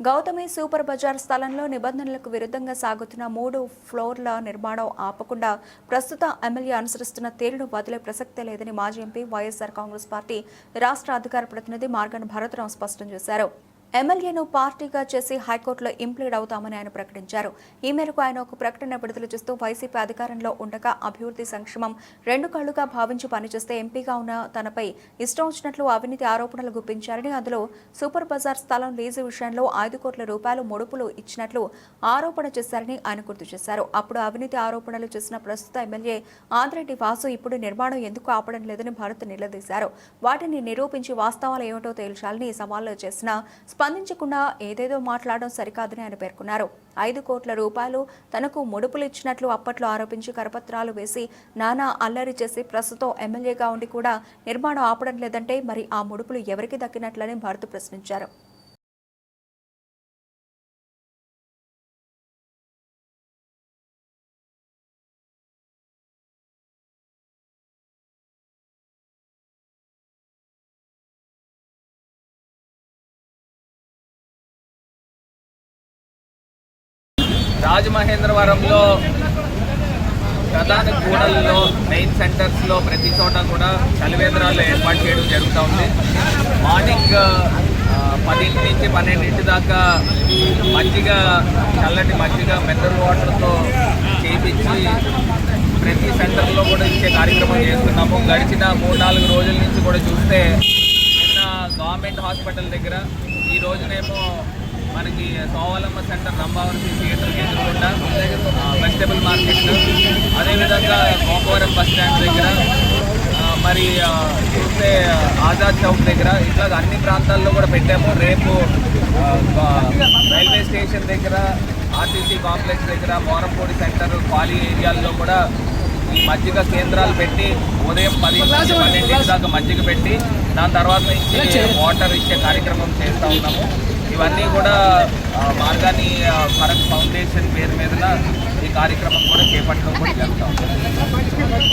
Gautami super Bazar స్థలంలో నిబంధనలకు విరుద్ధంగా సాగుతున్న 3 ఫ్లోర్ల నిర్మాణం ఆపకుండా ప్రస్తుత ఎమ్మెల్యే అనుసరిస్తున్న తీరును వదిలే ప్రసక్తే లేదని మాజీ ఎంపీ వైఎస్ఆర్ కాంగ్రెస్ పార్టీ రాష్ట్ర అధికార ప్రతినిధి మార్గన్ భరతరావు స్పష్టం చేశారు. ఎమ్మెల్యేను పార్టీగా చేసి హైకోర్టులో ఇంప్లీడ్ అవుతామని ఆయన ప్రకటించారు. ఈ మేరకు ఆయన ఒక ప్రకటన విడుదల చేస్తూ వైసీపీ అధికారంలో ఉండగా అభివృద్ధి సంక్షేమం రెండు కళ్లుగా భావించి పనిచేస్తే ఎంపీగా ఉన్న తనపై ఇష్టం వచ్చినట్లు అవినీతి ఆరోపణలు గుప్పించారని, అందులో సూపర్ బజార్ స్థలం లీజు విషయంలో 5 కోట్ల రూపాయలు ముడుపులు ఇచ్చినట్లు ఆరోపణ చేశారని ఆయన గుర్తు చేశారు. అప్పుడు అవినీతి ఆరోపణలు చేసిన ప్రస్తుత ఎమ్మెల్యే ఆదిరెడ్డి వాసు ఇప్పుడు నిర్మాణం ఎందుకు ఆపడం లేదని భరత్ నిలదీశారు. వాటిని నిరూపించి వాస్తవాలు ఏమిటో తేల్చాలని సవాల్లో చేసిన స్పందించకుండా ఏదేదో మాట్లాడడం సరికాదని ఆయన పేర్కొన్నారు. 5 కోట్ల రూపాయలు తనకు ముడుపులు ఇచ్చినట్లు అప్పట్లో ఆరోపించి కరపత్రాలు వేసి నానా అల్లరి చేసి ప్రస్తుతం ఎమ్మెల్యేగా ఉండి కూడా నిర్మాణం ఆపడం లేదంటే మరి ఆ ముడుపులు ఎవరికి దక్కినట్లని భరత్ ప్రశ్నించారు. రాజమహేంద్రవరంలో ప్రధాన కూడల్లో మెయిన్ సెంటర్స్లో ప్రతి చోట కూడా చలివేంద్రాలు ఏర్పాటు చేయడం జరుగుతూ ఉంది. మార్నింగ్ 10 నుంచి 12 దాకా చల్లటి మజ్జిగ మినరల్ వాటర్తో చేయించి ప్రతి సెంటర్లో కూడా ఇచ్చే కార్యక్రమం చేస్తున్నాము. గడిచిన 3-4 రోజుల నుంచి కూడా చూస్తే నిన్న గవర్నమెంట్ హాస్పిటల్ దగ్గర, ఈ రోజునేమో మనకి సోవాలమ్మ సెంటర్ రంభావతి థియేటర్కి ఎదురుకుండా వెజిటబుల్ మార్కెట్, అదేవిధంగా గోపవరం బస్ స్టాండ్ దగ్గర, మరి చూస్తే ఆజాద్ చౌక్ దగ్గర, ఇట్లా అన్ని ప్రాంతాల్లో కూడా పెట్టాము. రేపు రైల్వే స్టేషన్ దగ్గర, ఆర్టీసీ కాంప్లెక్స్ దగ్గర, మోరంపూడి సెంటర్, ఖాళీ ఏరియాల్లో కూడా ఈ మజ్జిగ కేంద్రాలు పెట్టి ఉదయం 10 నుంచి 12 దాకా మజ్జిగ పెట్టి దాని తర్వాత నుంచి వాటర్ ఇచ్చే కార్యక్రమం చేస్తూ ఉన్నాము. ఇవన్నీ కూడా మార్గాని ఫరక్ ఫౌండేషన్ పేరు మీద ఈ కార్యక్రమం కూడా చేపట్టడం కూడా జరుగుతూ ఉంది.